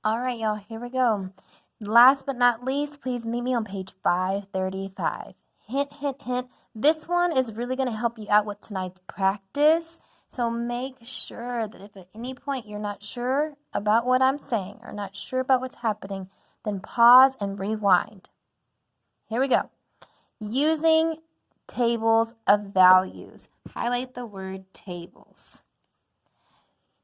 All right, y'all, here we go. Last but not least, please meet me on page 535. Hint, hint, hint. This one is really going to help you out with tonight's practice. So make sure that if at any point you're not sure about what I'm saying or not sure about what's happening, then pause and rewind. Here we go. Using tables of values. Highlight the word tables.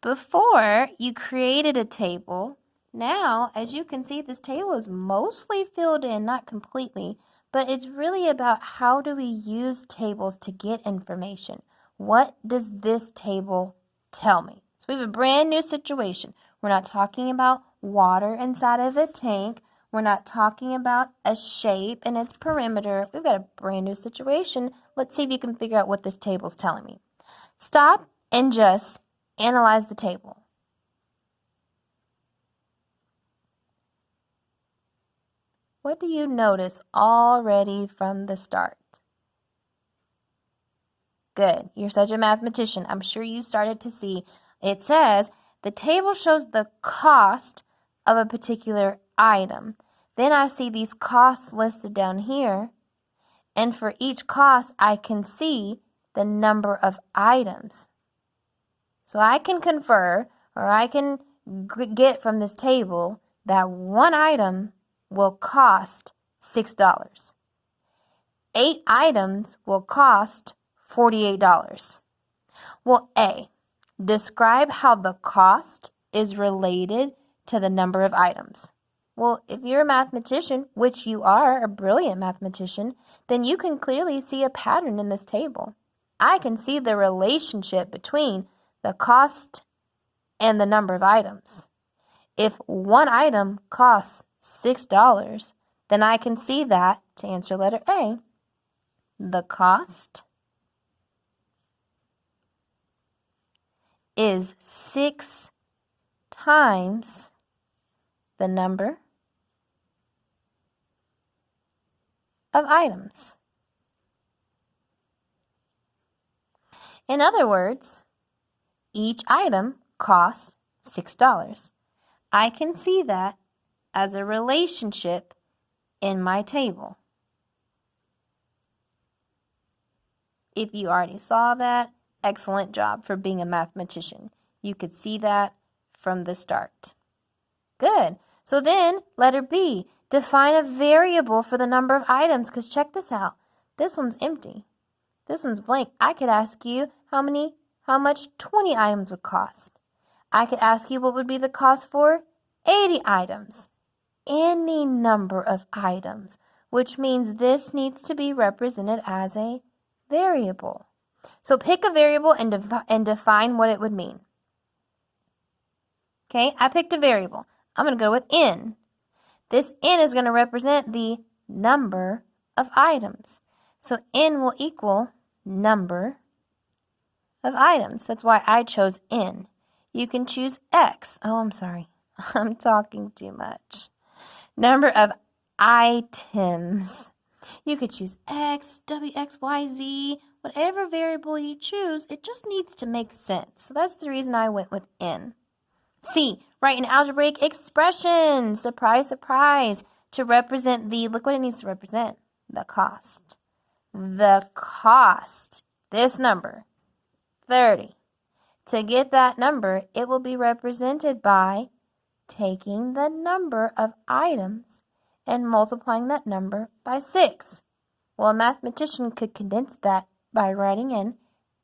Before you created a table, now, as you can see, this table is mostly filled in, not completely, but it's really about how do we use tables to get information. What does this table tell me? So we have a brand new situation. We're not talking about water inside of a tank. We're not talking about a shape and its perimeter. We've got a brand new situation. Let's see if you can figure out what this table's telling me. Stop and just analyze the table. What do you notice already from the start? Good. You're such a mathematician. I'm sure you started to see. It says the table shows the cost of a particular item. Then I see these costs listed down here. And for each cost, I can see the number of items. So I can confer, or I can get from this table that one item will cost $6. 8 items will cost $48. Well, A, describe how the cost is related to the number of items. Well, if you're a mathematician, which you are, a brilliant mathematician, then you can clearly see a pattern in this table. I can see the relationship between the cost and the number of items. If one item costs $6, then I can see that, to answer letter A, the cost is 6 times the number of items. In other words, each item costs $6. I can see that as a relationship in my table. If you already saw that, excellent job for being a mathematician. You could see that from the start. Good. So then, letter B, define a variable for the number of items, because check this out. This one's empty. This one's blank. I could ask you how much 20 items would cost. I could ask you what would be the cost for 80 items. Any number of items, which means this needs to be represented as a variable. So pick a variable and define what it would mean. Okay, I picked a variable. I'm going to go with n. This n is going to represent the number of items. So n will equal number of items. That's why I chose n. You can choose x. Oh, I'm sorry. I'm talking too much. Number of items. You could choose x, w, x, y, z, whatever variable you choose. It just needs to make sense. So that's the reason I went with n. C, write an algebraic expression. Surprise, surprise. To represent look what it needs to represent. The cost. The cost. This number, 30. To get that number, it will be represented by taking the number of items and multiplying that number by 6. Well, a mathematician could condense that by writing an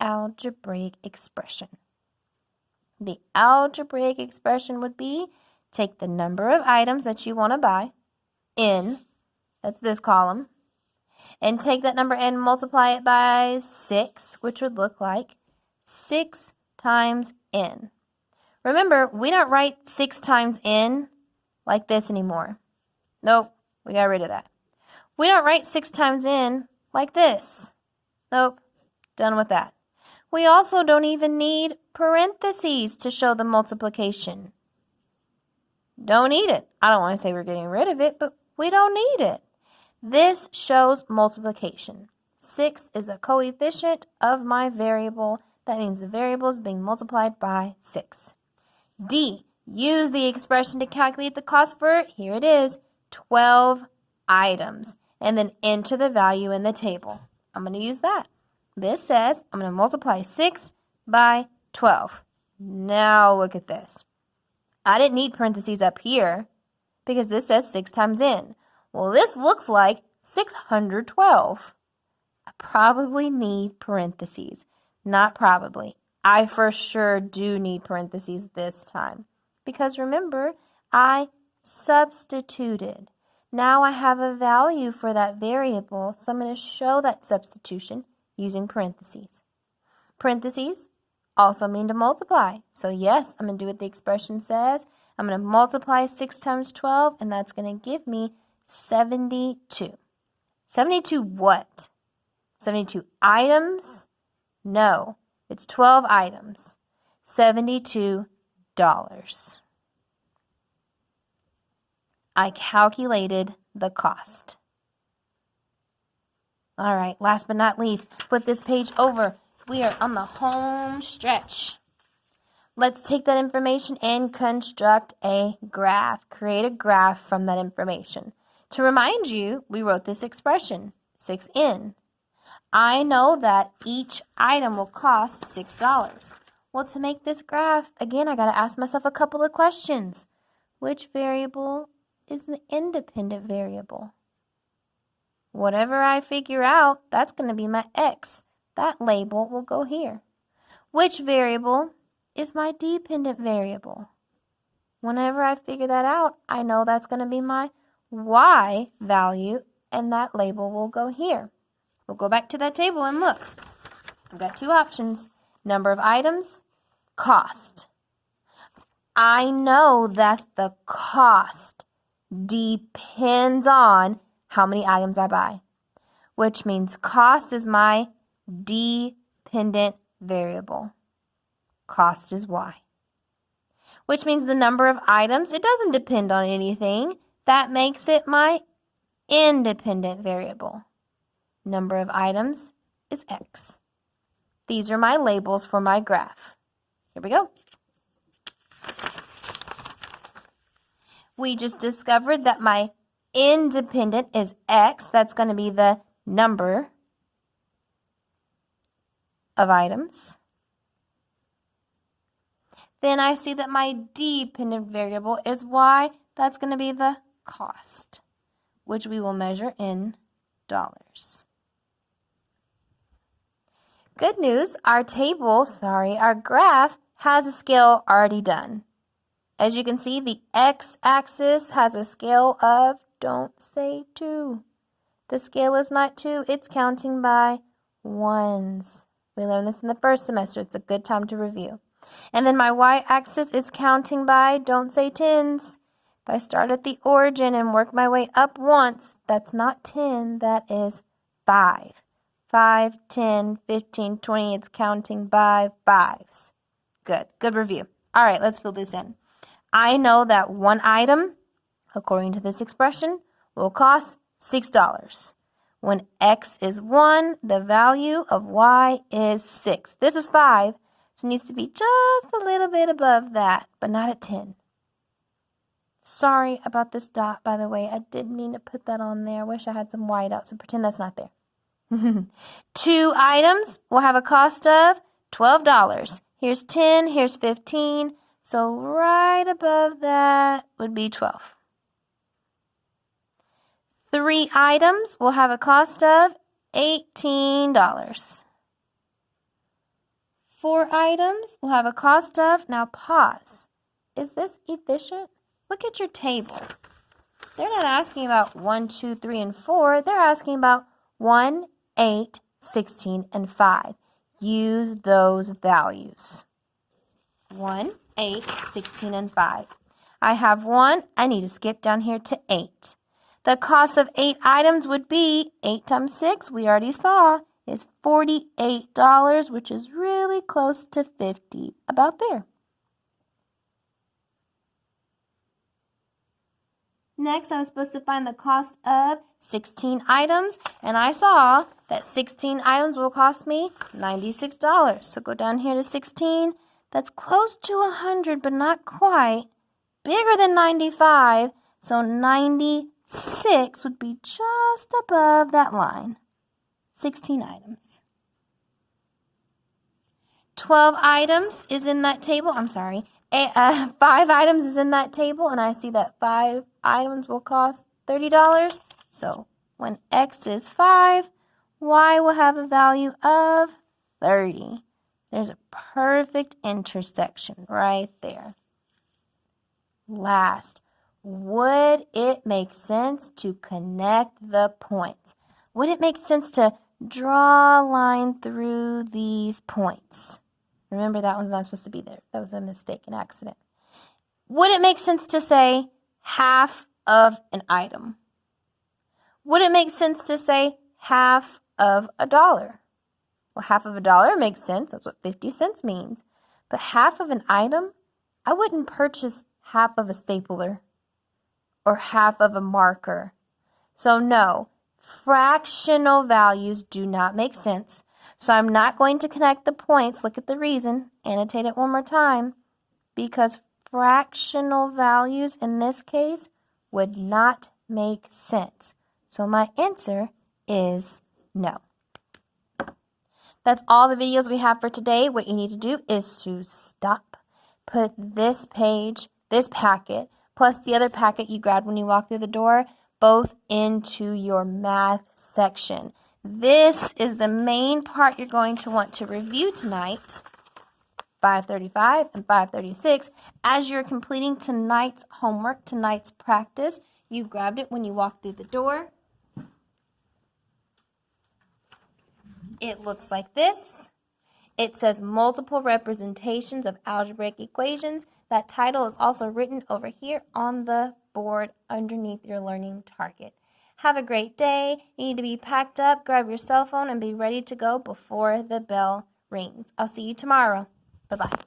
algebraic expression. The algebraic expression would be take the number of items that you want to buy, n, that's this column, and take that number and multiply it by 6, which would look like 6 times n. Remember, we don't write 6 times n like this anymore. Nope, we got rid of that. We don't write 6 times n like this. Nope, done with that. We also don't even need parentheses to show the multiplication. Don't need it. I don't want to say we're getting rid of it, but we don't need it. This shows multiplication. 6 is a coefficient of my variable. That means the variable is being multiplied by 6. D, use the expression to calculate the cost for, here it is, 12 items, and then enter the value in the table. I'm going to use that. This says I'm going to multiply 6 by 12. Now look at this. I didn't need parentheses up here because this says 6 times n. Well, this looks like 612. I probably need parentheses. Not probably. I for sure do need parentheses this time. Because remember, I substituted. Now I have a value for that variable, so I'm going to show that substitution using parentheses. Parentheses also mean to multiply. So yes, I'm going to do what the expression says. I'm going to multiply 6 times 12, and that's going to give me 72. 72 what? 72 items? No, it's 12 items. $72. I calculated the cost. All right, last but not least, flip this page over. We are on the home stretch. Let's take that information and construct a graph. Create a graph from that information. To remind you, we wrote this expression, 6n. I know that each item will cost $6. Well, to make this graph, again, I got to ask myself a couple of questions. Which variable is an independent variable? Whatever I figure out, that's going to be my x. That label will go here. Which variable is my dependent variable? Whenever I figure that out, I know that's going to be my y value, and that label will go here. We'll go back to that table and look. I've got two options. Number of items, cost. I know that the cost depends on how many items I buy, which means cost is my dependent variable. Cost is y. Which means the number of items, it doesn't depend on anything. That makes it my independent variable. Number of items is x. These are my labels for my graph. Here we go. We just discovered that my independent is x. That's going to be the number of items. Then I see that my dependent variable is y. That's going to be the cost, which we will measure in dollars. Good news, our graph has a scale already done. As you can see, the x-axis has a scale of, don't say 2. The scale is not 2, it's counting by ones. We learned this in the first semester. It's a good time to review. And then my y-axis is counting by, don't say tens. If I start at the origin and work my way up once, that's not 10, that is 5. 5, 10, 15, 20, it's counting by fives. Good review. All right, let's fill this in. I know that one item, according to this expression, will cost $6. When x is 1, the value of y is 6. This is 5, so it needs to be just a little bit above that, but not at 10. Sorry about this dot, by the way. I didn't mean to put that on there. I wish I had some white out, so pretend that's not there. 2 items will have a cost of $12. Here's 10, here's 15, so right above that would be 12. 3 items will have a cost of $18. 4 items will have a cost of, now pause. Is this efficient? Look at your table. They're not asking about 1, 2, 3, and 4. They're asking about 1, 8, 16, and 5. Use those values. 1, 8, 16, and 5. I have 1. I need to skip down here to 8. The cost of 8 items would be 8 times 6, we already saw, is $48, which is really close to 50, about there. Next, I was supposed to find the cost of 16 items, and I saw that 16 items will cost me $96. So go down here to 16. That's close to 100, but not quite. bigger than 95, so 96 would be just above that line. 16 items. 12 items is in that table. I'm sorry. 5 items is in that table, and I see that 5 items will cost $30. So when X is 5, Y will have a value of 30. There's a perfect intersection right there. Last, would it make sense to connect the points? Would it make sense to draw a line through these points? Remember, that one's not supposed to be there. That was a mistake, an accident. Would it make sense to say half of an item? Would it make sense to say half of $1? Well, half of $1 makes sense. That's what 50 cents means. But half of an item, I wouldn't purchase half of a stapler or half of a marker. So no, fractional values do not make sense. So I'm not going to connect the points. Look at the reason. Annotate it one more time. Because fractional values in this case would not make sense. So my answer is no. That's all the videos we have for today. What you need to do is to stop, put this page, this packet, plus the other packet you grabbed when you walked through the door, both into your math section. This is the main part you're going to want to review tonight, 535 and 536. As you're completing tonight's homework, tonight's practice, you grabbed it when you walked through the door. It looks like this. It says multiple representations of algebraic equations. That title is also written over here on the board underneath your learning target. Have a great day. You need to be packed up, grab your cell phone, and be ready to go before the bell rings. I'll see you tomorrow. Bye-bye.